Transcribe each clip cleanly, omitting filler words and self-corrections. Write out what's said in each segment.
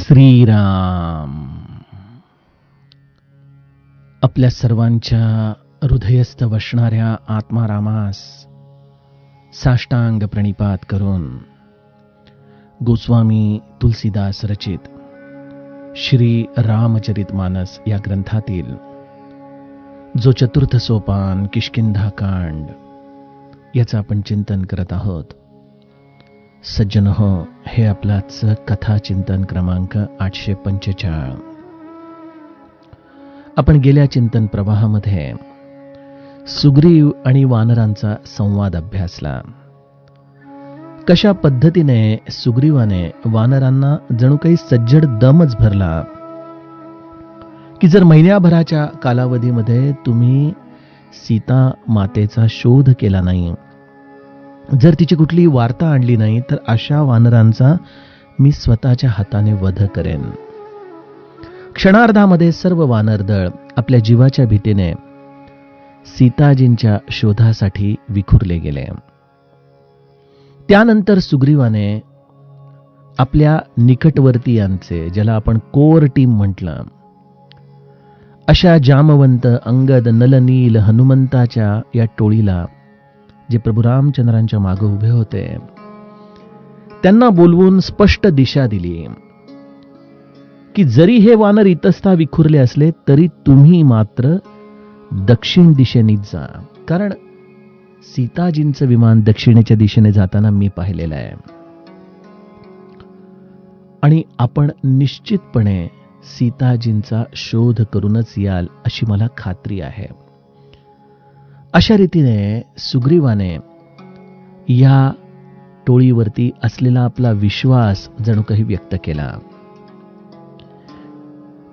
श्रीराम. आपल्या सर्वांच्या हृदयस्थ वसणाऱ्या आत्मारामास साष्टांग प्रणिपात करून गोस्वामी तुलसीदास रचित श्री रामचरितमानस या ग्रंथातील जो चतुर्थ सोपान किष्किंधाकांड याचं आपण चिंतन करत आहोत. सज्जन हो, हे आपलाच कथा चिंतन क्रमांक 845. आपण गेल्या चिंतन प्रवाहामध्ये सुग्रीव आणि वानरांचा संवाद अभ्यासला. कशा पद्धतीने सुग्रीवाने वानरांना जणू काही सज्जड दमच भरला की जर महिन्याभराच्या कालावधीमध्ये तुम्ही सीता मातेचा शोध केला नाही, जर तिची कुठली वार्ता आणली नाही, तर अशा वानरांचा मी स्वतःच्या हाताने वध करेन. क्षणार्धामध्ये सर्व वानरदळ आपल्या जीवाच्या भीतीने सीताजींच्या शोधासाठी विखुरले गेले. त्यानंतर सुग्रीवाने आपल्या निकटवर्तीयांचे, ज्याला आपण कोर टीम म्हटलं, अशा जामवंत, अंगद, नलनील, हनुमंताच्या या टोळीला, जे प्रभू रामचंद्रांच्या मागे उभे होते, त्यांना बोलवून स्पष्ट दिशा दिली की जरी हे वानर इतस्ता विखुरले असले तरी तुम्ही मात्र दक्षिण दिशेनेच जा, कारण सीताजींचं विमान दक्षिणेच्या दिशेने जाताना मी पाहिलेलं आहे आणि आपण निश्चितपणे सीताजींचा शोध करूनच याल अशी मला खात्री आहे. अशा रीतीने सुग्रीवाने या टोळीवरती असलेला आपला विश्वास जणू काही व्यक्त केला.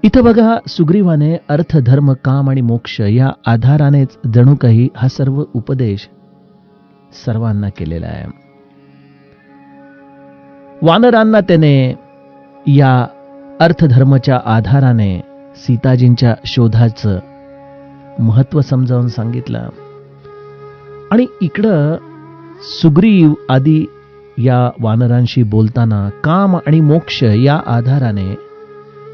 इथं बघा, सुग्रीवाने अर्थ, धर्म, काम आणि मोक्ष या आधारानेच जणू काही हा सर्व उपदेश सर्वांना केलेला आहे. वानरांना त्याने या अर्थधर्माच्या आधाराने सीताजींच्या शोधाचं महत्व समजावून सांगितलं आणि इकडं सुग्रीव आदी या वानरांशी बोलताना काम आणि मोक्ष या आधाराने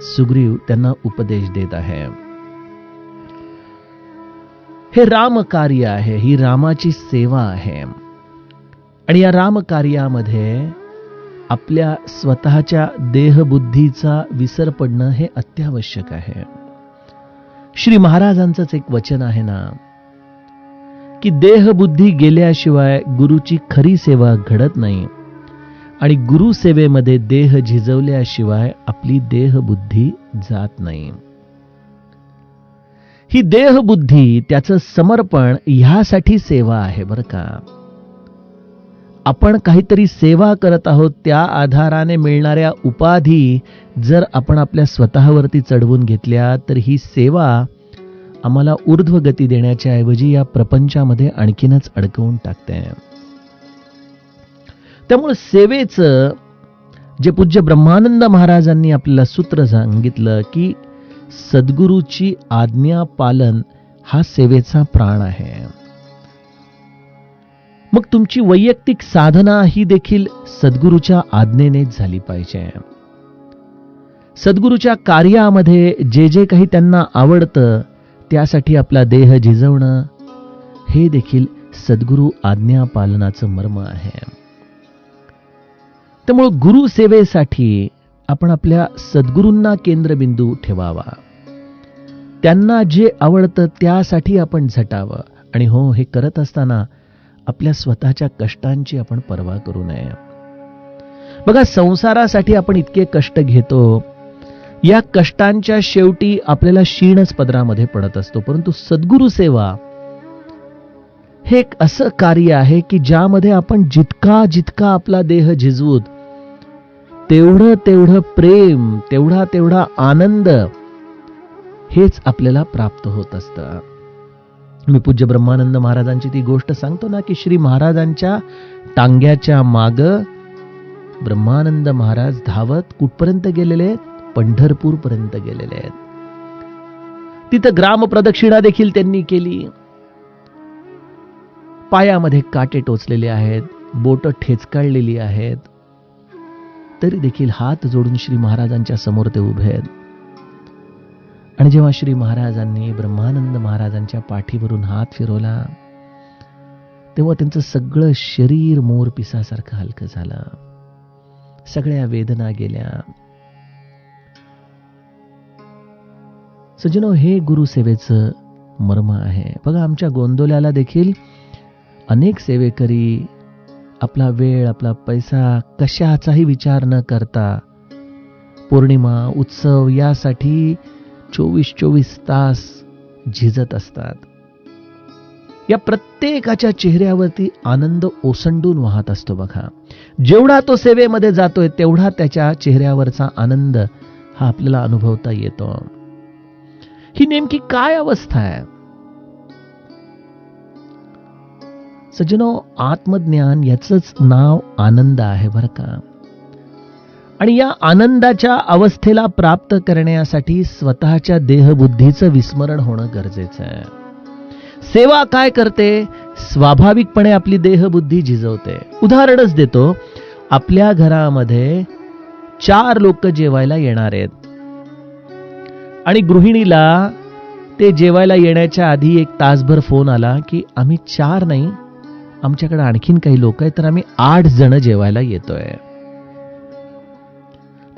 सुग्रीव त्यांना उपदेश देत आहे. हे रामकार्य आहे, ही रामाची सेवा आहे आणि या रामकार्यामध्ये आपल्या स्वतःच्या देहबुद्धीचा विसर पडणं हे अत्यावश्यक आहे. श्री महाराजांचंच एक वचन आहे ना की देहबुद्धी गेल्याशिवाय गुरुची खरी सेवा घडत नाही आणि गुरु सेवेमध्ये देह झिजवल्याशिवाय आपली देहबुद्धी जात नाही. ही देहबुद्धी, त्याचं समर्पण ह्यासाठी सेवा आहे बरं का. आपण काहीतरी सेवा करत आहोत, त्या आधाराने मिळणाऱ्या उपाधी जर आपण आपल्या स्वतःवरती चढवून घेतल्या तर ही सेवा आम्हाला ऊर्ध्व गती देण्याच्या ऐवजी या प्रपंचामध्ये आणखीनच अडकवून टाकते. त्यामुळे सेवेचं जे पूज्य ब्रह्मानंद महाराजांनी आपल्याला सूत्र सांगितलं की सद्गुरूची आज्ञा पालन हा सेवेचा प्राण आहे. मग तुमची वैयक्तिक साधना ही देखील सद्गुरूच्या आज्ञेनेच झाली पाहिजे. सद्गुरूच्या कार्यामध्ये जे जे काही त्यांना आवडतं त्यासाठी आपला देह झिजवणं हे देखील सद्गुरू आज्ञा पालनाचं मर्म आहे. त्यामुळे गुरु सेवेसाठी आपण आपल्या सद्गुरूंना केंद्रबिंदू ठेवावा. त्यांना जे आवडतं त्यासाठी आपण झटावं आणि हो, हे करत असताना आपल्या स्वतःच्या कष्टांची आपण पर्वा करू नये. बघा, संसारासाठी आपण इतके कष्ट घेतो, या कष्टांच्या शेवटी आपल्याला क्षीणच पदरामध्ये पडत असतो. परंतु सद्गुरु सेवा हे एक असं कार्य आहे की ज्यामध्ये आपण जितका जितका आपला देह झिजवूत तेवढं तेवढं प्रेम, तेवढा तेवढा आनंद हेच आपल्याला प्राप्त होत असतं. मी पूज्य ब्रह्मानंद महाराजांची ती गोष्ट सांगतो ना की श्री महाराजांच्या टांग्याच्या माग ब्रह्मानंद महाराज धावत कुठपर्यंत गेलेले आहेत? पंढरपूर पर्यंत गेलेले आहेत. तिथं ग्राम प्रदक्षिणा देखील त्यांनी केली. पायामध्ये काटे टोचलेले आहेत, बोट ठेचकाळलेली आहेत. तरी देखील हात जोडून श्री महाराजांच्या समोर ते उभे आहेत. आणि जेव्हा श्री महाराजांनी ब्रह्मानंद महाराजांच्या पाठीवरून हात फिरवला, तेव्हा त्यांचं सगळं शरीर मोरपिसासारखं हलकं झालं. सगळ्या वेदना गेल्या. सज्जनो, हे गुरुसेवेचं मर्म आहे. बघा, आमच्या गोंदवल्याला देखील अनेक सेवेकरी आपला वेळ, आपला पैसा कशाचाही विचार न करता पौर्णिमा, उत्सव यासाठी 24 तास झिजत असतात. या प्रत्येकाच्या चेहऱ्यावरती आनंद ओसंडून वाहत असतो. बघा, जेवढा तो सेवेमध्ये जातोय तेवढा त्याच्या चेहऱ्यावरचा आनंद हा आपल्याला अनुभवता येतो. ही नेमकी काय अवस्था आहे? सज्जनो, आत्मज्ञान याचंच नाव आनंद आहे बरं का. आणि या आनंदाच्या अवस्थेला प्राप्त करण्यासाठी स्वतःच्या देहबुद्धीचं विस्मरण होणं गरजेचं आहे. सेवा काय करते? स्वाभाविकपणे आपली देहबुद्धी झिजवते. उदाहरणच देतो. आपल्या घरामध्ये 4 लोक जेवायला येणार आहेत आणि गृहिणीला ते जेवायला येण्याच्या आधी 1 तासभर फोन आला की आम्ही 4 नाही, आमच्याकडे आणखीन काही लोक आहेत, तर आम्ही 8 जण जेवायला येतोय.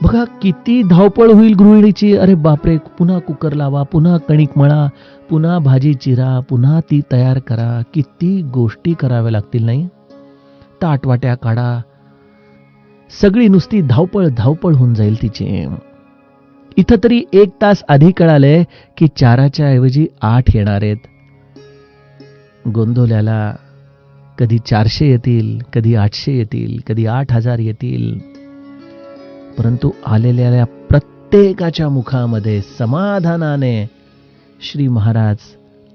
बघा किती धावपळ होईल गृहिणीची. अरे बापरे, पुन्हा कुकर लावा, पुन्हा कणिक मळा, पुन्हा भाजी चिरा, पुन्हा ती तयार करा. किती गोष्टी कराव्या लागतील नाही? ताटवाट्या काढा. सगळी नुसती धावपळ धावपळ होऊन जाईल तिची. इथं तरी 1 तास आधी कळालंय की 4च्या ऐवजी 8 येणार आहेत. गोंदवल्याला कधी 400 येतील, कधी 800 येतील, कधी 8000 येतील, परंतु आलेल्या प्रत्येकाच्या मुखामध्ये समाधानाने श्री महाराज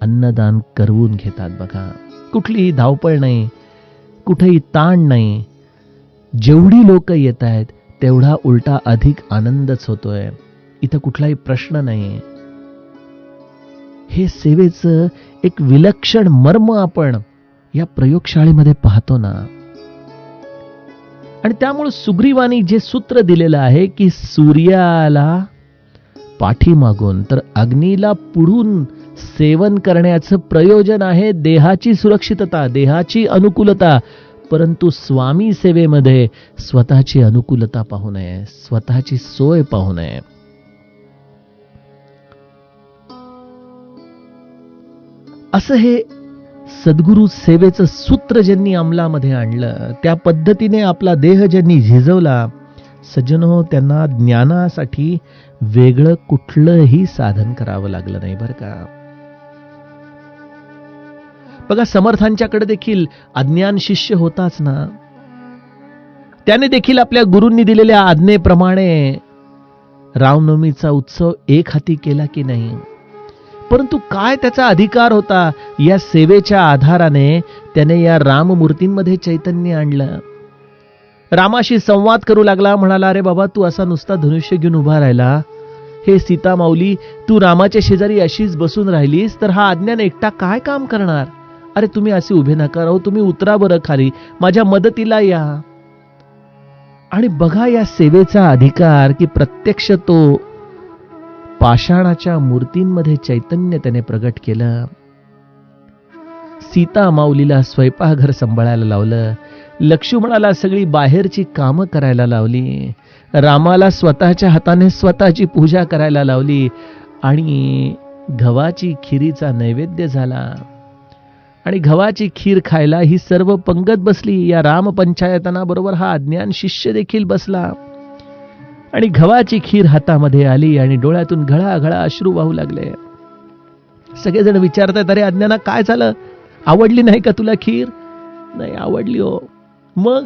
अन्नदान करवून घेतात. बघा, कुठलीही धावपळ नाही, कुठेही ताण नाही. जेवढी लोक येत आहेत तेवढा उलटा अधिक आनंदच होतोय. इथं कुठलाही प्रश्न नाही. हे सेवेचं एक विलक्षण मर्म आपण या प्रयोगशाळेमध्ये पाहतो ना. आणि त्यामुळे सुग्रीवानी जे सूत्र दिलेलं आहे की सूर्याला पाठीमागून तर अग्नीला पुढून सेवन करण्याचं प्रयोजन आहे देहाची सुरक्षितता, देहाची अनुकूलता. परंतु स्वामी सेवेमध्ये स्वतःची अनुकूलता पाहू नये, स्वतःची सोय पाहू नये. असं हे सद्गुरु सेवेचं सूत्र ज्यांनी अंमलामध्ये आणलं, त्या पद्धतीने आपला देह ज्यांनी झिजवला, सज्जनो, त्यांना ज्ञानासाठी वेगळं कुठलंही साधन करावं लागलं नाही बरं का. बघा, समर्थांच्याकडे देखील अज्ञान शिष्य होताच ना. त्याने देखील आपल्या गुरूंनी दिलेल्या आज्ञेप्रमाणे रामनवमीचा उत्सव एक हाती केला की नाही? परंतु काय त्याचा अधिकार होता? या सेवेच्या आधाराने त्याने या राममूर्तींमध्ये चैतन्य आणलं. रामाशी संवाद करू लागला. म्हणाला, अरे बाबा, तू असा नुसता धनुष्य घेऊन उभा राहिला, हे सीता माऊली, तू रामाच्या शेजारी अशीच बसून राहिलीस तर हा अज्ञान एकटा काय काम करणार? अरे तुम्ही असे उभे नका राहू, तुम्ही उतरा बरं खाली, माझ्या मदतीला या. आणि बघा या सेवेचा अधिकार की प्रत्यक्ष तो पाषाणाच्या मूर्तींमध्ये चैतन्य त्याने प्रगट केलं. सीता माऊलीला स्वयंपाकघर सांभाळायला लावलं, लक्ष्मणाला सगळी बाहेरची कामं करायला लावली, रामाला स्वतःच्या हाताने स्वतःची पूजा करायला लावली आणि गव्हाची खिरीचा नैवेद्य झाला. आणि गव्हाची खीर खायला ही सर्व पंगत बसली. या रामपंचायतनाबरोबर हा अज्ञान शिष्य देखील बसला आणि गव्हाची खीर हातामध्ये आली आणि डोळ्यातून घळाघळा अश्रू वाहू लागले. सगळेजण विचारतात, अरे अज्ञाना काय झालं? आवडली नाही का तुला खीर? नाही आवडली हो. मग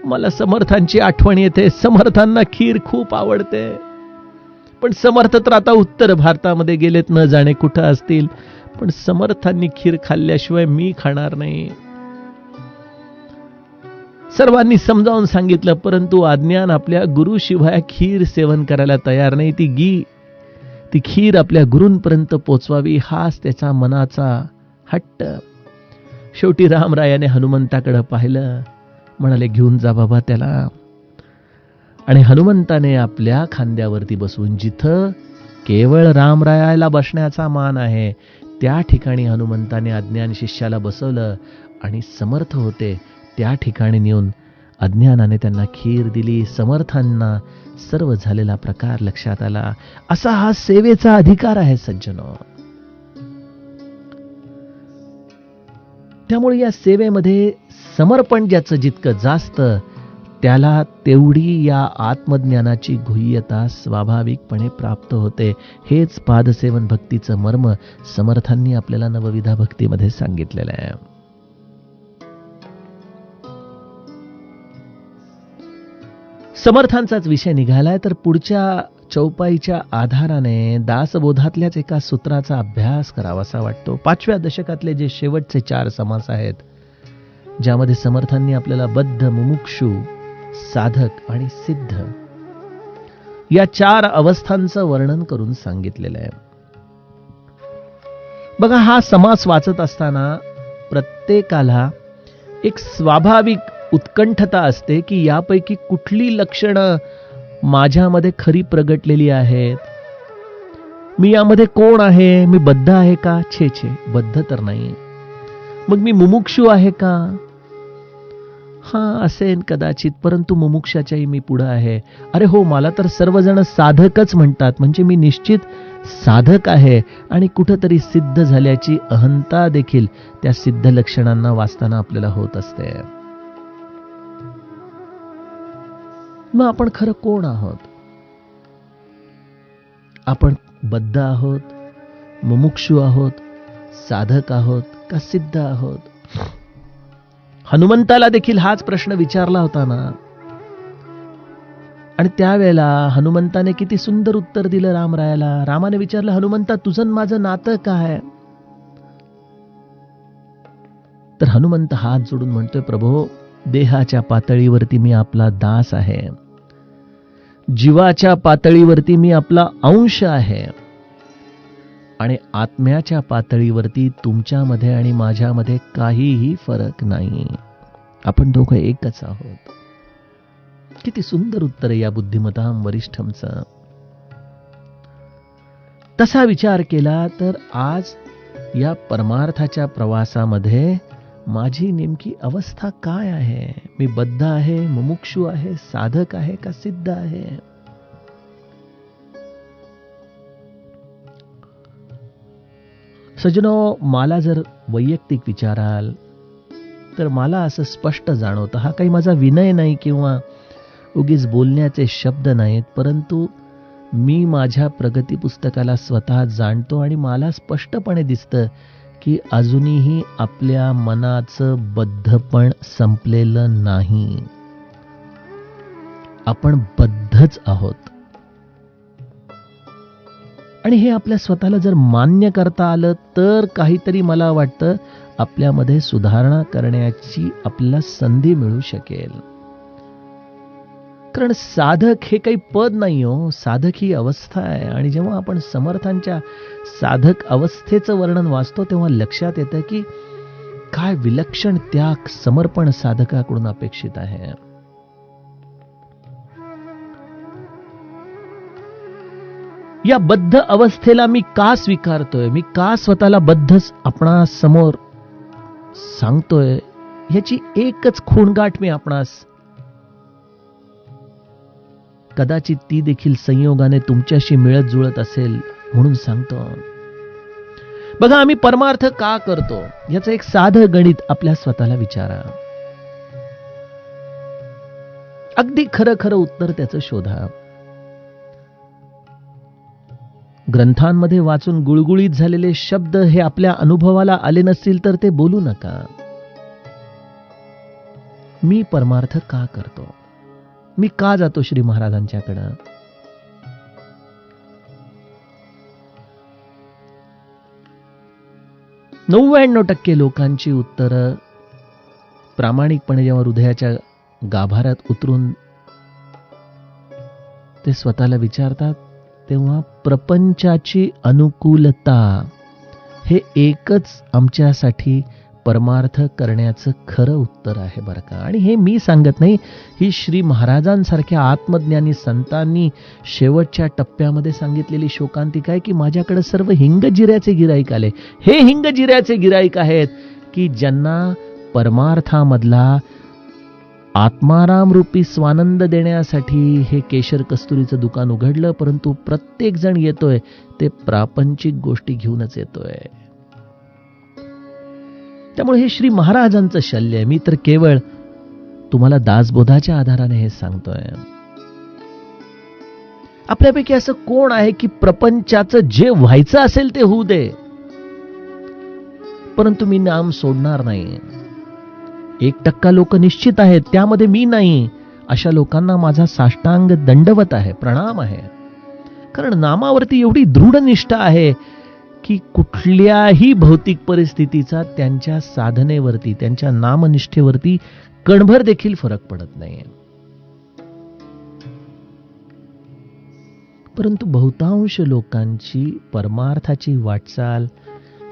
मला समर्थांची आठवण येते, समर्थांना खीर खूप आवडते. पण समर्थ तर आता उत्तर भारतामध्ये गेलेत, न जाणे कुठं असतील. पण समर्थांनी खीर खाल्ल्याशिवाय मी खाणार नाही. सर्वांनी समजावून सांगितलं, परंतु अज्ञान आपल्या गुरुशिवाय खीर सेवन करायला तयार नाही. ती खीर आपल्या गुरूंपर्यंत पोचवावी हाच त्याचा मनाचा हट्ट. शेवटी रामरायाने हनुमंताकडे पाहिलं, म्हणाले, घेऊन जा बाबा त्याला. आणि हनुमंताने आपल्या खांद्यावरती बसून, जिथं केवळ रामरायाला बसण्याचा मान आहे, त्या ठिकाणी हनुमंताने अज्ञान शिष्याला बसवलं आणि समर्थ होते त्या ठिकाणी नेऊन अज्ञानाने त्यांना खीर दिली. समर्थांना सर्व झालेला प्रकार लक्षात आला. असा हा सेवेचा अधिकार आहे सज्जनो. त्यामुळे या सेवेमध्ये समर्पण ज्याचं जितकं जास्त, त्याला तेवढी या आत्मज्ञानाची गुह्यता स्वाभाविकपणे प्राप्त होते. हेच पादसेवन भक्तीचं मर्म समर्थांनी आपल्याला नवविधा भक्तीमध्ये सांगितलेलं आहे. समर्थांचाच विषय निघालाय, तर पुढच्या चौपाईच्या आधाराने दासबोधातल्याच एका सूत्राचा अभ्यास करावासा वाटतो. 5व्या दशकातले जे शेवटचे 4 समास आहेत, ज्यामध्ये समर्थांनी आपल्याला बद्ध, मुमुक्षु, साधक आणि सिद्ध या 4 अवस्थांचं वर्णन करून सांगितलेलं आहे. बघा, हा समास वाचत असताना प्रत्येकाला एक स्वाभाविक उत्कंठता असते की यापैकी कुठली लक्षणं माझ्यामध्ये खरी प्रगटलेली आहेत. मी यामध्ये कोण आहे? मी बद्ध आहे का? छे छे, बद्ध तर नाही. मग मी मुमुक्षु आहे का? असेन कदाचित, परंतु मुमुक्षाच्याही मी पुढे आहे. अरे हो, मला तर सर्वजण साधकच म्हणतात, म्हणजे मी निश्चित साधक आहे. आणि कुठंतरी सिद्ध झाल्याची अहंता देखील त्या सिद्ध लक्षणांना वाचताना आपल्याला होत असते. मग आपण खरं कोण आहोत? आपण बद्ध आहोत, मुमुक्षु आहोत, साधक आहोत का सिद्ध आहोत? हनुमंताला देखील हाच प्रश्न विचारला होता ना. आणि त्यावेळेला हनुमंताने किती सुंदर उत्तर दिलं रामरायाला. रामाने विचारलं, हनुमंता, तुझं माझं नातं काय? तर हनुमंत हात जोडून म्हणतोय, प्रभो, देहाच्या पातळीवरती मी आपला दास आहे, जीवाच्या पातळीवरती मी आपला अंश आहे, आणि आत्म्याच्या पातळीवरती तुमच्यामध्ये आणि माझ्यामध्ये काहीही फरक नाही. आपण दोघं एकच आहोत. किती सुंदर उत्तर या बुद्धिमतां वरिष्ठमचं. तसा विचार केला तर आज या परमार्थाच्या प्रवासामध्ये माझी नेमकी अवस्था काय आहे? मी बद्ध आहे, मुमुक्षु आहे, साधक आहे का सिद्ध आहे? सज्जनो, मला जर वैयक्तिक विचाराल तर मला असं स्पष्ट जाणवतं, हा काही माझा विनय नाही किंवा उगीच बोलण्याचे शब्द नाहीत, परंतु मी माझ्या प्रगती पुस्तकाला स्वतः जाणतो आणि मला स्पष्टपणे दिसतं की अजूनही आपल्या मनाचं बद्धपण संपलेलं नाही. आपण बद्धच आहोत. आणि हे आपल्या स्वतःला जर मान्य करता आलं तर काहीतरी मला वाटतं आपल्यामध्ये सुधारणा करण्याची आपल्याला संधी मिळू शकेल. कारण साधक हे काही पद नाही हो, साधक ही अवस्था आहे. आणि जेव्हा आपण समर्थांच्या साधक अवस्थेचं वर्णन वाचतो तेव्हा लक्षात येतं की काय विलक्षण त्याग, समर्पण साधकाकडून अपेक्षित आहे. या बद्ध अवस्थेला मी का स्वीकारतोय, मी का स्वतःला बद्धच आपणा समोर सांगतोय, ह्याची एकच खूणगाठ मी आपणास, कदाचित ती देखील संयोगाने तुमच्याशी मिळत जुळत असेल म्हणून सांगतो. बघा, आम्ही परमार्थ का करतो याचं एक साधं गणित आपल्या स्वतःला विचारा. अगदी खरं खरं उत्तर त्याचं शोधा. ग्रंथांमध्ये वाचून गुळगुळीत झालेले शब्द हे आपल्या अनुभवाला आले नसतील तर ते बोलू नका. मी परमार्थ का करतो? मी का जातो श्री महाराजांच्याकडं? %99 लोकांची उत्तरं प्रामाणिकपणे जेव्हा हृदयाच्या गाभाऱ्यात उतरून ते स्वतःला विचारतात तेव्हा प्रपंचाची अनुकूलता हे एकच आमच्यासाठी परमार्थ करण्याचं खरं उत्तर आहे बरं का. आणि हे मी सांगत नाही, ही श्री महाराजांसारख्या आत्मज्ञानी संतांनी शेवटच्या टप्प्यामध्ये सांगितलेली शोकांतिका आहे की माझ्याकडे सर्व हिंग जिऱ्याचे गिराईक आले. हे हिंग जिऱ्याचे गिराईक आहेत की ज्यांना परमार्थामधला आत्माराम रूपी स्वानंद देण्यासाठी हे केशर कस्तुरीचं दुकान उघडलं, परंतु प्रत्येक जण येतोय ते प्रापंचिक गोष्टी घेऊनच येतोय. त्यामुळे हे श्री महाराजांचं शल्य आहे. मी तर केवळ तुम्हाला दासबोधाच्या आधाराने हे सांगतोय. आपल्यापैकी असं कोण आहे की प्रपंचाचं जे व्हायचं असेल ते होऊ दे, परंतु मी नाम सोडणार नाही. 1% लोक निश्चित आहेत, त्यामध्ये मी नाही. अशा लोकांना माझा साष्टांग दंडवत आहे, प्रणाम आहे. कारण नामावरती एवढी दृढ निष्ठा आहे की कुठल्याही भौतिक परिस्थितीचा त्यांच्या साधनेवरती, त्यांच्या नामनिष्ठेवरती कणभर देखील फरक पडत नाही. परंतु बहुतांश लोकांची परमार्थाची वाटचाल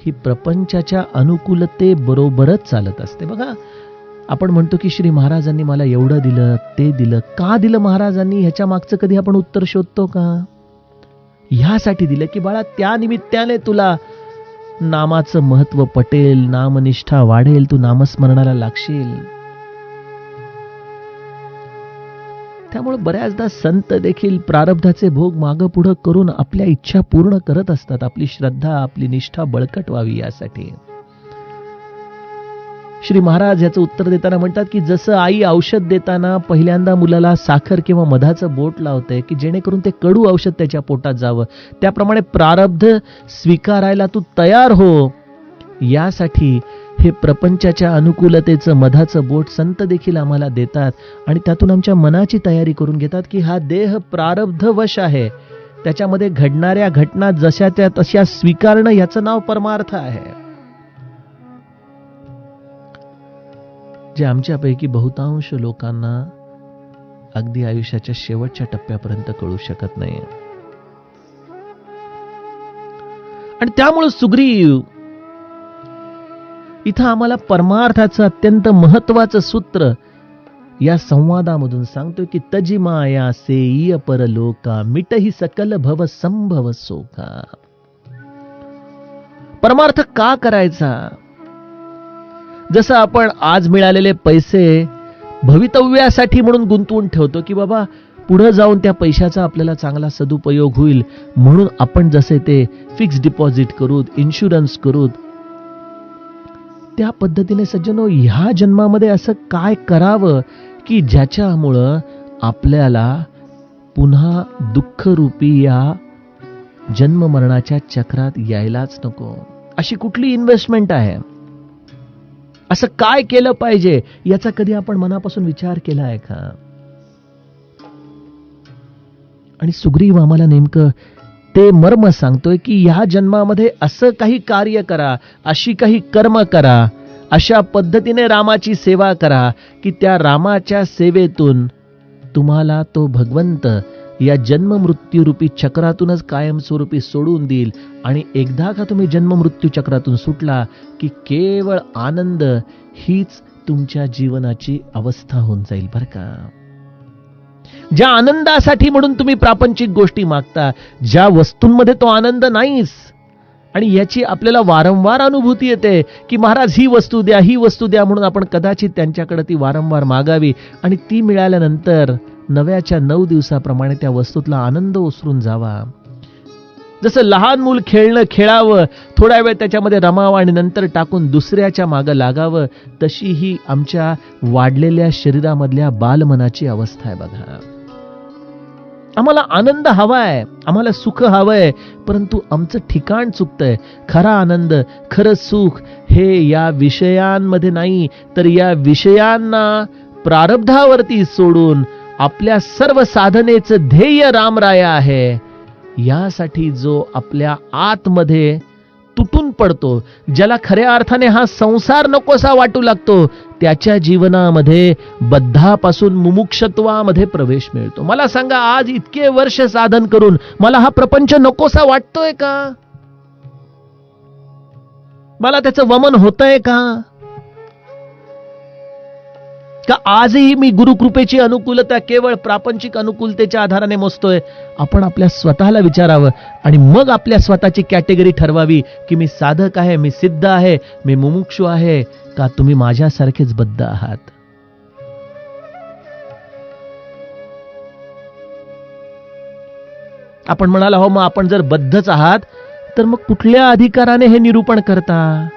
ही प्रपंचाच्या अनुकूलतेबरोबरच चालत असते. बघा, आपण म्हणतो की श्री महाराजांनी मला एवढं दिलं, ते दिलं. का दिलं महाराजांनी, ह्याच्या मागचं कधी आपण उत्तर शोधतो का? ह्यासाठी दिलं की बाळा, त्या निमित्ताने तुला नामाचं महत्व पटेल, नामनिष्ठा वाढेल, तू नामस्मरणाला लागशील. त्यामुळे बऱ्याचदा संत देखील प्रारब्धाचे भोग मागं पुढं करून आपल्या इच्छा पूर्ण करत असतात, आपली श्रद्धा, आपली निष्ठा बळकट व्हावी यासाठी. श्री महाराज याचं उत्तर देताना म्हणतात की जसं आई औषध देताना पहिल्यांदा मुलाला साखर किंवा मधाचं बोट लावते की जेणेकरून ते कडू औषध त्याच्या पोटात जावं, त्याप्रमाणे प्रारब्ध स्वीकारायला तू तयार हो. यासाठी हे प्रपंचाच्या अनुकूलतेचं मधाचं बोट संत देखील आम्हाला देतात आणि त्यातून आमच्या मनाची तयारी करून घेतात की हा देह प्रारब्धवश आहे, त्याच्यामध्ये घडणाऱ्या घटना जशा त्या तशा स्वीकारणं, याचं नाव परमार्थ आहे. जे आमच्यापैकी बहुतांश लोकांना अगदी आयुष्याच्या शेवटच्या टप्प्यापर्यंत कळू शकत नाही. आणि त्यामुळे सुग्रीव इथं आम्हाला परमार्थाचं अत्यंत महत्वाचं सूत्र या संवादामधून सांगतोय की तजी माया सेईय परलोका मिटही सकल भव संभव सोका. परमार्थ का करायचा? जसं आपण आज मिळालेले पैसे भवितव्यासाठी म्हणून गुंतवून ठेवतो की बाबा पुढे जाऊन त्या पैशाचा आपल्याला चांगला सदुपयोग होईल म्हणून आपण जसे ते फिक्स डिपॉझिट करूत, इन्शुरन्स करूत, त्या पद्धतीने सज्जनो ह्या जन्मामध्ये असं काय करावं की ज्याच्यामुळं आपल्याला पुन्हा दुःखरूपी या जन्म मरणाच्या चक्रात यायलाच नको. अशी कुठली इन्व्हेस्टमेंट आहे? असं काय केलं पाहिजे याचा कधी आपण मनापासून विचार केला आहे का? आणि सुग्रीव आम्हाला नेमकं ते मर्म सांगतोय की ह्या जन्मामध्ये असं काही कार्य करा, अशी काही कर्म करा, अशा पद्धतीने रामाची सेवा करा की त्या रामाच्या सेवेतून तुम्हाला तो भगवंत या जन्म मृत्यू रूपी चक्रातूनच कायमस्वरूपी सोडून देईल. आणि एकदा का तुम्ही जन्म मृत्यू चक्रातून सुटला की केवळ आनंद हीच तुमच्या जीवनाची अवस्था होऊन जाईल बरं का. ज्या आनंदासाठी म्हणून तुम्ही प्रापंचिक गोष्टी मागता, ज्या वस्तूंमध्ये तो आनंद नाहीच, आणि याची आपल्याला वारंवार अनुभूती येते की महाराज ही वस्तू द्या, ही वस्तू द्या, म्हणून आपण कदाचित त्यांच्याकडे ती वारंवार मागावी आणि ती मिळाल्यानंतर नव्याच्या 9 दिवसाप्रमाणे त्या वस्तूतला आनंद ओसरून जावा. जसं लहान मूल खेळणं खेळावं, थोडा वेळ त्याच्यामध्ये रमावं आणि नंतर टाकून दुसऱ्याच्या मागं लागावं, तशी ही आमच्या वाढलेल्या शरीरामधल्या बालमनाची अवस्था आहे बघा. आम्हाला आनंद हवाय, आम्हाला सुख हवंय, परंतु आमचं ठिकाण चुकतंय. खरा आनंद, खरं सुख हे या विषयांमध्ये नाही, तर या विषयांना प्रारब्धावरती सोडून आपल्या सर्व साधनेचं ध्येय रामराया आहे, यासाठी जो आपल्या आतमध्ये तुटून पडतो, ज्याला खऱ्या अर्थाने हा संसार नकोसा वाटू लागतो, त्याच्या जीवनामध्ये बद्धापासून मुमुक्षत्वामध्ये प्रवेश मिळतो. मला सांगा, आज इतके वर्ष साधन करून मला हा प्रपंच नकोसा वाटतोय का? मला त्याचं वमन होतंय का? का आजही मी गुरुकृपेची अनुकूलता केवळ प्रापंचिक अनुकूलतेच्या आधाराने मोजतोय? आपण आपल्या स्वतःला विचारावं आणि मग आपल्या स्वतःची कॅटेगरी ठरवावी की मी साधक आहे, मी सिद्ध आहे, मी मुमुक्षु आहे, का तुम्ही माझ्यासारखेच बद्ध आहात? आपण म्हणाला, हो मग आपण जर बद्धच आहात तर मग कुठल्या अधिकाराने हे निरूपण करता?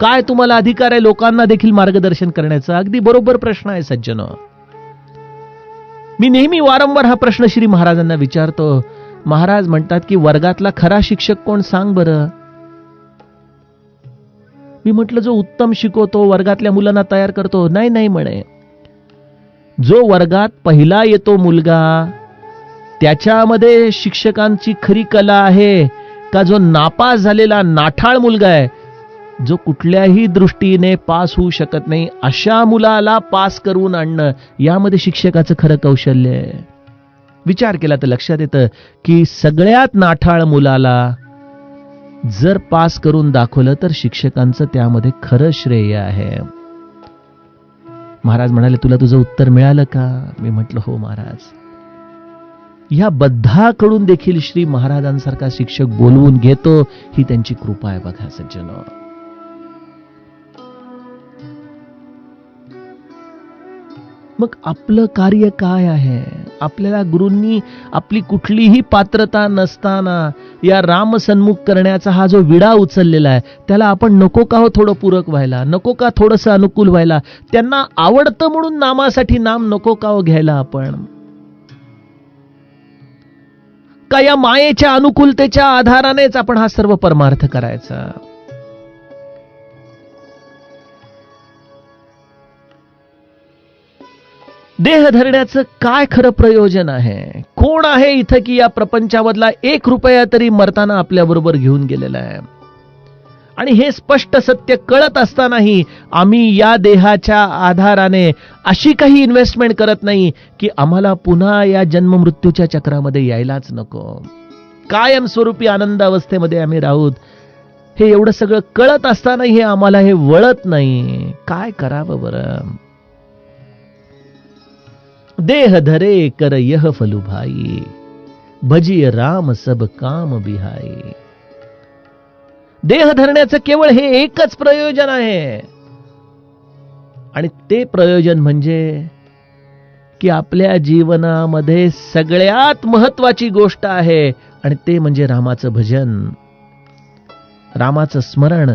काय तुम्हाला अधिकार आहे लोकांना देखील मार्गदर्शन करण्याचा? अगदी बरोबर प्रश्न आहे सज्जनो. मी नेहमी वारंवार हा प्रश्न श्री महाराजांना विचारतो. महाराज म्हणतात की वर्गातला खरा शिक्षक कोण सांग बरं? मी म्हटलं जो उत्तम शिकवतो, वर्गातल्या मुलांना तयार करतो. नाही नाही म्हणे, जो वर्गात पहिला येतो मुलगा त्याच्यामध्ये शिक्षकांची खरी कला आहे, का जो नापास झालेला नाठाळ मुलगा आहे, जो कुठल्याही दृष्टीने पास होऊ शकत नाही, अशा मुलाला पास करून आणणं यामध्ये शिक्षकाचं खरं कौशल्य आहे? विचार केला तर लक्षात येतं की सगळ्यात नाठाळ मुलाला जर पास करून दाखवलं तर शिक्षकांचं त्यामध्ये खरं श्रेय आहे. महाराज म्हणाले, तुला तुझं उत्तर मिळालं का? मी म्हटलं हो महाराज. या बद्धाकडून देखील श्री महाराजांसारखा शिक्षक बोलवून घेतो, ही त्यांची कृपा आहे बघा सज्जनो. मग आपलं कार्य काय आहे? आपल्याला गुरूंनी आपली कुठलीही पात्रता नसताना या रामसन्मुख करण्याचा हा जो विडा उचललेला आहे, त्याला आपण नको का हो थोडं पूरक व्हायला? नको का थोडंसं अनुकूल व्हायला? त्यांना आवडतं म्हणून नामासाठी नाम नको का हो घ्यायला आपण? का या मायेच्या अनुकूलतेच्या आधारानेच आपण हा सर्व परमार्थ करायचा? देह धरण्याचं काय खरं प्रयोजन आहे? कोण आहे इथं की या प्रपंचामधला 1 रुपया तरी मरताना आपल्या बरोबर घेऊन गेलेला आहे? आणि हे स्पष्ट सत्य कळत असतानाही आम्ही या देहाच्या आधाराने अशी काही इन्व्हेस्टमेंट करत नाही की आम्हाला पुन्हा या जन्म मृत्यूच्या चक्रामध्ये यायलाच नको, कायमस्वरूपी आनंद अवस्थेमध्ये आम्ही राहूत. हे एवढं सगळं कळत असतानाही हे आम्हाला हे वळत नाही. काय करावं बरं? देह धरे कर यह फलु भाई, भजिय राम सब काम बिहाई. देह धरण्याचं केवळ हे एकच प्रयोजन आहे, आणि ते प्रयोजन म्हणजे की आपल्या जीवनामध्ये सगळ्यात महत्वाची गोष्ट आहे, आणि ते म्हणजे रामाचं भजन, रामाचं स्मरण,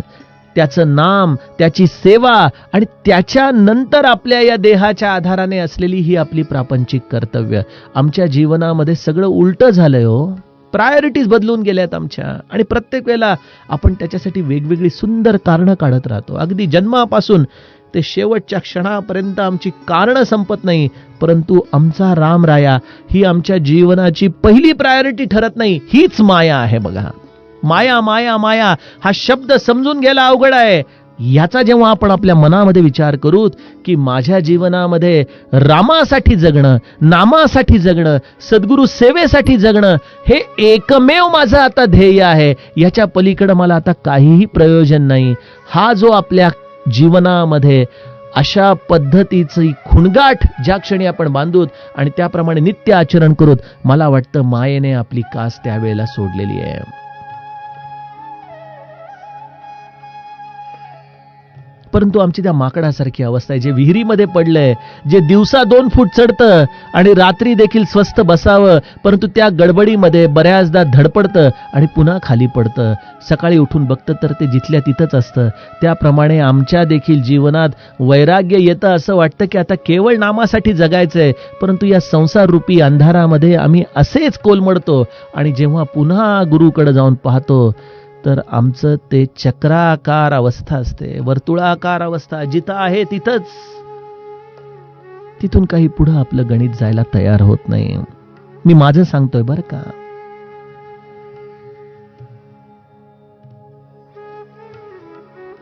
त्याचं नाम, त्याची सेवा, आणि त्याच्यानंतर आपल्या या देहाच्या आधाराने असलेली ही आपली प्रापंचिक कर्तव्य. आमच्या जीवनामध्ये सगळं उलटं झालंय हो. प्रायोरिटीज बदलून गेल्यात आमच्या, आणि प्रत्येक वेळेला आपण त्याच्यासाठी वेगवेगळी सुंदर कारणं काढत राहतो. अगदी जन्मापासून ते शेवटच्या क्षणापर्यंत आमची कारणं संपत नाही, परंतु आमचा रामराया ही आमच्या जीवनाची पहिली प्रायोरिटी ठरत नाही. हीच माया आहे बघा. माया माया माया हा शब्द समजून घ्यायला अवघड आहे. याचा जेव्हा आपण आपल्या मनामध्ये विचार करू की माझ्या जीवनामध्ये रामासाठी जगणं, नामासाठी जगणं, सद्गुरु सेवेसाठी जगणं हे एकमेव माझं आता ध्येय आहे, याच्या पलीकडे मला आता काहीही प्रयोजन नाही, हा जो आपल्या जीवनामध्ये अशा पद्धतीची खुणगाठ ज्या क्षणी आपण बांधूत आणि त्याप्रमाणे नित्य आचरण करूत, मला वाटतं मायेने आपली कास त्यावेळेला सोडलेली आहे. परंतु आमची त्या माकडासारखी अवस्था आहे, जे विहिरीमध्ये पडलंय, जे दिवसा 2 फूट चढतं आणि रात्री देखील स्वस्थ बसावं, परंतु त्या गडबडीमध्ये बऱ्याचदा धडपडतं आणि पुन्हा खाली पडतं. सकाळी उठून बघतं तर ते जिथल्या तिथंच असतं. त्याप्रमाणे आमच्या देखील जीवनात वैराग्य येतं. असं वाटतं की आता केवळ नामासाठी जगायचंय, परंतु या संसार रूपी अंधारामध्ये आम्ही असेच कोलमडतो, आणि जेव्हा पुन्हा गुरुकडे जाऊन पाहतो तर आमचं ते चक्राकार अवस्था असते, वर्तुळाकार अवस्था. जिथं आहे तिथंच, तिथून काही पुढं आपलं गणित जायला तयार होत नाही. मी माझं सांगतोय बरं का.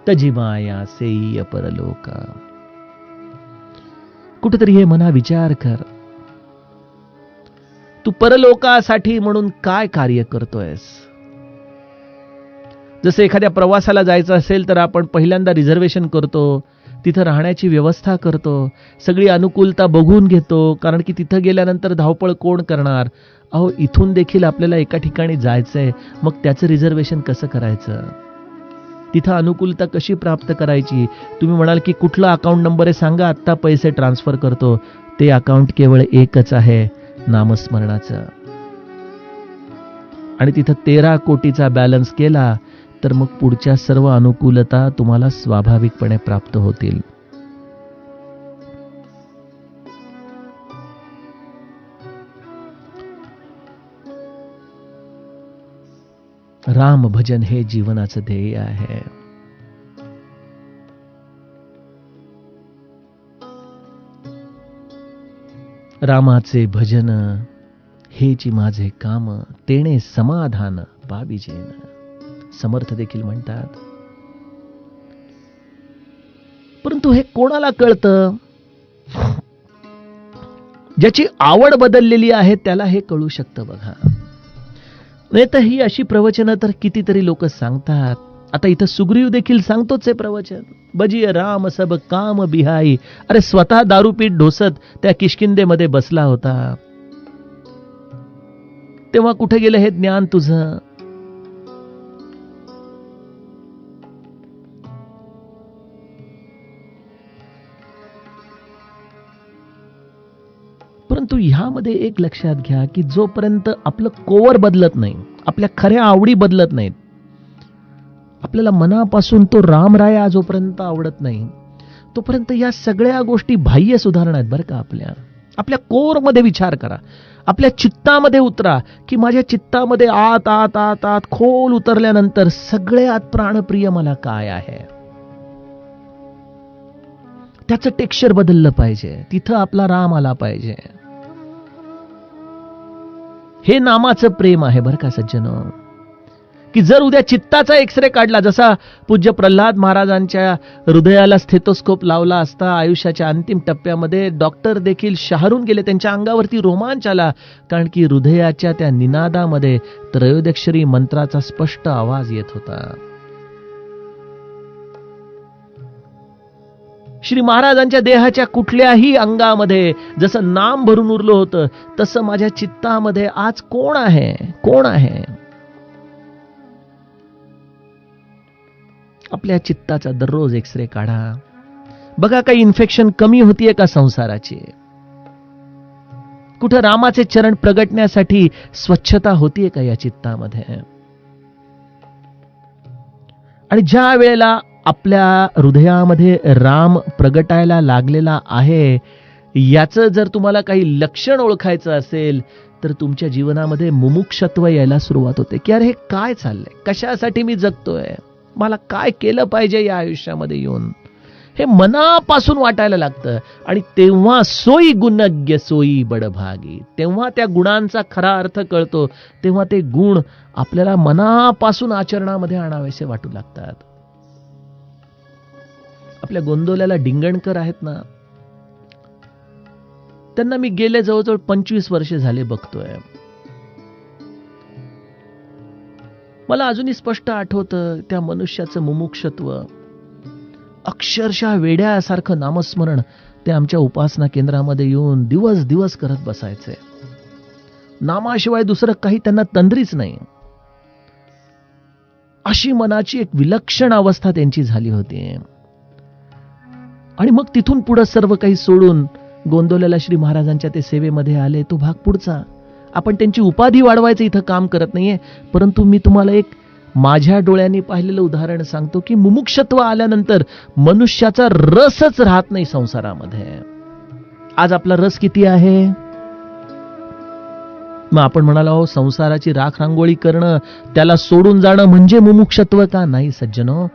तजी माया सेई परलोका. कुठेतरी हे मना विचार कर, तू परलोकासाठी म्हणून काय कार्य करतोयस? जसं एखाद्या प्रवासाला जायचं असेल तर आपण पहिल्यांदा रिझर्वेशन करतो, तिथं राहण्याची व्यवस्था करतो, सगळी अनुकूलता बघून घेतो, कारण की तिथं गेल्यानंतर धावपळ कोण करणार. अहो, इथून देखील आपल्याला एका ठिकाणी जायचंय, मग त्याचं रिझर्वेशन कसं करायचं, तिथं अनुकूलता कशी प्राप्त करायची. तुम्ही म्हणाल की कुठला अकाउंट नंबर आहे सांगा, आत्ता पैसे ट्रान्सफर करतो. ते अकाउंट केवळ एकच आहे, नामस्मरणाचं. आणि तिथं 13 कोटीचा बॅलन्स केला तर मग पुढच्या सर्व अनुकूलता तुम्हाला स्वाभाविकपणे प्राप्त होतील. राम भजन हे जीवनाचं ध्येय आहे. रामाचे भजन हेची माझे काम, तेणे समाधान पाविजेन. समर्थ देखील म्हणतात. परंतु हे कोणाला कळतं? ज्याची आवड बदललेली आहे त्याला हे कळू शकतं बघा. नाही तर ही अशी प्रवचनं तर कितीतरी लोक सांगतात. आता इथं सुग्रीव देखील सांगतोच आहे प्रवचन. बजिय राम सब काम बिहाई. अरे स्वतः दारूपीठ ढोसत त्या किष्किंधेमध्ये बसला होता, तेव्हा कुठे गेलं हे ज्ञान तुझं? परंतु ह्यामध्ये एक लक्षात घ्या की जोपर्यंत आपलं कोवर बदलत नाही, आपल्या खऱ्या आवडी बदलत नाहीत, आपल्याला मनापासून तो रामराया जोपर्यंत आवडत नाही, तोपर्यंत या सगळ्या गोष्टी बाह्य सुधारणा आहेत बरं का. आपल्या कोरमध्ये विचार करा, आपल्या चित्तामध्ये उतरा की माझ्या चित्तामध्ये आत आत आत आत खोल उतरल्यानंतर सगळ्यात प्राणप्रिय मला काय आहे, त्याचं टेक्स्चर बदललं पाहिजे. तिथं आपला राम आला पाहिजे. हे नामाचं प्रेम आहे बरं का सज्जनो. की जर उद्या चित्ताचा एक्सरे काढला, जसा पूज्य प्रल्हाद महाराजांच्या हृदयाला स्टेथोस्कोप लावला असता आयुष्याच्या अंतिम टप्प्यामध्ये डॉक्टर देखील शहारून गेले, त्यांच्या अंगावरती रोमांच आला, कारण की हृदयाच्या त्या निनादामध्ये त्रयोदक्षरी मंत्राचा स्पष्ट आवाज येत होता. श्री महाराजांच्या देहाच्या कुठल्याही अंगामध्ये जसं नाम भरून उरलं होतं, तसं माझ्या चित्तामध्ये आज कोण आहे, कोण आहे? आपल्या चित्ताचा दररोज एक्सरे काढा, बघा काही इन्फेक्शन कमी होतीये का संसाराची? कुठं रामाचे चरण प्रगटण्यासाठी स्वच्छता होतीये का या चित्तामध्ये? आणि ज्या वेळेला आपल्या हृदयामध्ये राम प्रगटायला लागलेला आहे, याचं जर तुम्हाला काही लक्षण ओळखायचं असेल तर तुमच्या जीवनामध्ये मुमुक्षत्व यायला सुरुवात होते की अरे हे काय चाललंय, कशासाठी मी जगतोय, मला काय केलं पाहिजे या आयुष्यामध्ये येऊन, हे मनापासून वाटायला लागतं. आणि तेव्हा सोयी गुणज्ञ सोयी बडभागी, तेव्हा त्या गुणांचा खरा अर्थ कळतो, तेव्हा ते गुण आपल्याला मनापासून आचरणामध्ये आणावेसे वाटू लागतात. आपल्या गोंदवल्याला डिंगणकर आहेत ना, त्यांना मी गेले जवळजवळ 25 वर्षे झाले बघतोय. मला अजूनही स्पष्ट आठवतं त्या मनुष्याचं मुमुक्षत्व. अक्षरशः वेड्यासारखं नामस्मरण ते आमच्या उपासना केंद्रामध्ये येऊन दिवस दिवस करत बसायचे. नामाशिवाय दुसरं काही त्यांना तंद्रीच नाही. अशी मनाची एक विलक्षण अवस्था त्यांची झाली होती. आणि मग तिथून पुढे सर्व काही सोडून गोंदवल्याला श्री महाराजांच्या ते सेवेमध्ये आले. तो भाग पुढचा. आपण त्यांची उपाधी वाढवायचं इथं काम करत नाहीये, परंतु मी तुम्हाला एक माझ्या डोळ्यांनी पाहिलेलं उदाहरण सांगतो की मुमुक्षत्व आल्यानंतर मनुष्याचा रसच राहत नाही संसारामध्ये. आज आपला रस किती आहे? मग आपण म्हणाला हो संसाराची राख रांगोळी करणं, त्याला सोडून जाणं म्हणजे मुमुक्षत्व का? नाही सज्जनो.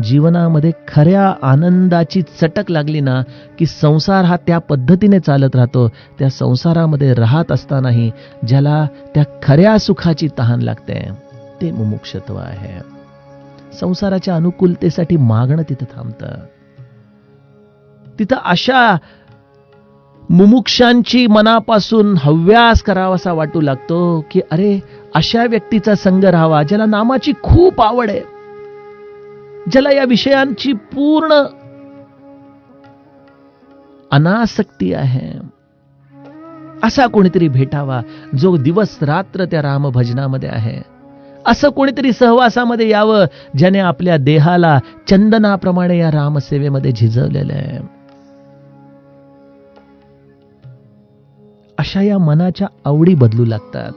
जीवनामध्ये खऱ्या आनंदाची चटक लागली ना की संसार हा त्या पद्धतीने चालत राहतो. त्या संसारामध्ये राहत असतानाही ज्याला त्या खऱ्या सुखाची तहान लागते ते मुमुक्षत्व आहे. संसाराच्या अनुकूलतेसाठी मागणं तिथं थांबतं. तिथं अशा मुमुक्षांची मनापासून हव्यास करावासा वाटू लागतो की अरे अशा व्यक्तीचा संग राहावा ज्याला नामाची खूप आवड आहे, ज्याला या विषयांची पूर्ण अनासक्ती आहे. असा कोणीतरी भेटावा जो दिवस रात्र त्या रामभजनामध्ये आहे. असं कोणीतरी सहवासामध्ये यावं ज्याने आपल्या देहाला चंदनाप्रमाणे या रामसेवेमध्ये झिजवलेलं आहे. अशा या मनाच्या आवडी बदलू लागतात.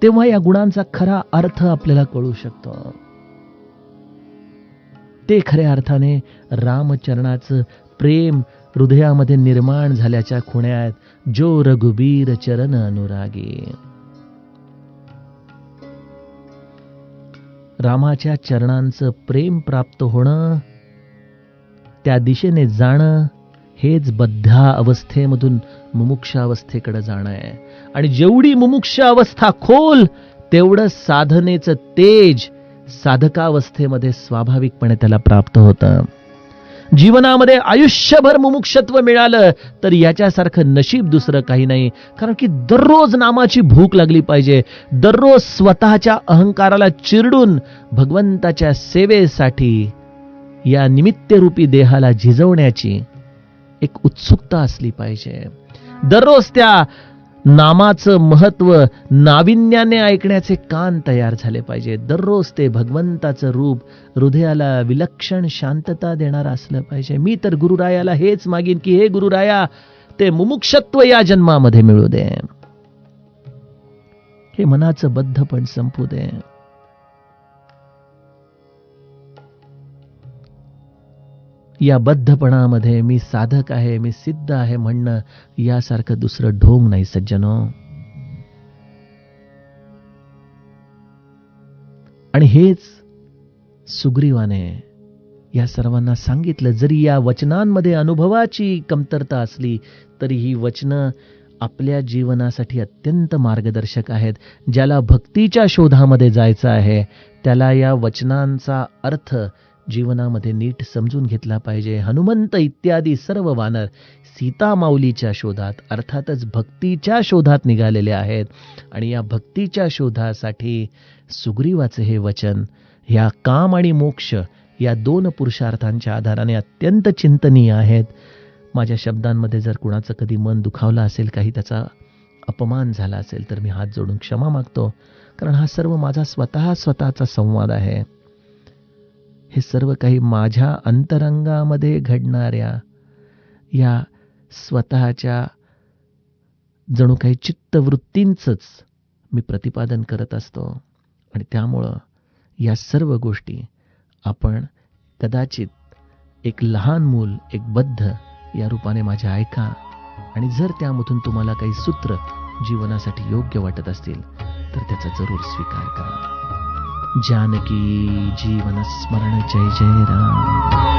तेव्हा या गुणांचा खरा अर्थ आपल्याला कळू शकतो. ते खऱ्या अर्थाने रामचरणाचं प्रेम हृदयामध्ये निर्माण झाल्याच्या खुण्या आहेत. जो रघुबीर चरण अनुरागी. रामाच्या चरणांचं प्रेम प्राप्त होणं, त्या दिशेने जाणं, हेच बद्धा अवस्थेमधून मुमुक्ष अवस्थेकडे जाणं आहे. आणि जेवढी मुमुक्ष अवस्था खोल तेवढं साधनेचं तेज साधकावस्थेमध्ये स्वाभाविकपणे त्याला प्राप्त होतं. जीवनामध्ये आयुष्यभर मुमुक्षत्व मिळालं तर याच्यासारखं नशीब दुसरं काही नाही. कारण की दररोज नामाची भूक लागली पाहिजे. दररोज स्वतःच्या अहंकाराला चिरडून भगवंताच्या सेवेसाठी या निमित्तरूपी देहाला झिजवण्याची एक उत्सुकता असली पाहिजे. दररोज त्या नामाचं महत्व नाविन्याने ऐकण्याचे कान तयार झाले पाहिजे. दररोज ते भगवंताचं रूप हृदयाला विलक्षण शांतता देणारं असलं पाहिजे. मी तर गुरुरायाला हेच मागीन की हे गुरुराया, ते मुमुक्षत्व या जन्मामध्ये मिळू दे. हे मनाचं बद्धपण संपू दे. या बद्धपणामध्ये मी साधक आहे, मी सिद्ध आहे म्हणणं यासारखं दुसरं ढोंग नाही सज्जनो. आणि हेच सुग्रीवाने या सर्वांना सांगितलं. जरी या वचनांमध्ये अनुभवाची कमतरता असली तरी ही वचनं आपल्या जीवनासाठी अत्यंत मार्गदर्शक आहेत. ज्याला भक्तीच्या शोधामध्ये जायचं आहे त्याला या वचनांचा अर्थ जीवनामध्ये नीट समजून घेतला पाहिजे. हनुमंत इत्यादी सर्व वानर सीता माऊलीच्या शोधात अर्थातच भक्तीच्या शोधात निघालेले आहेत. आणि या भक्तीच्या शोधासाठी सुग्रीवाचे हे वचन ह्या काम आणि मोक्ष या दोन पुरुषार्थांच्या आधाराने अत्यंत चिंतनीय आहेत. माझ्या शब्दांमध्ये जर कुणाचं कधी मन दुखावलं असेल, काही त्याचा अपमान झाला असेल तर मी हात जोडून क्षमा मागतो. कारण हा सर्व माझा स्वतःचा संवाद आहे. हे सर्व काही माझ्या अंतरंगामध्ये घडणाऱ्या या स्वतःच्या जणू काही चित्तवृत्तींचंच मी प्रतिपादन करत असतो. आणि त्यामुळं या सर्व गोष्टी आपण कदाचित एक लहान मूल, एक बद्ध या रूपाने माझ्या ऐका. आणि जर त्यामधून तुम्हाला काही सूत्र जीवनासाठी योग्य वाटत असतील तर त्याचा जरूर स्वीकार करा. जानकी जीवन स्मरण. जय जय राम.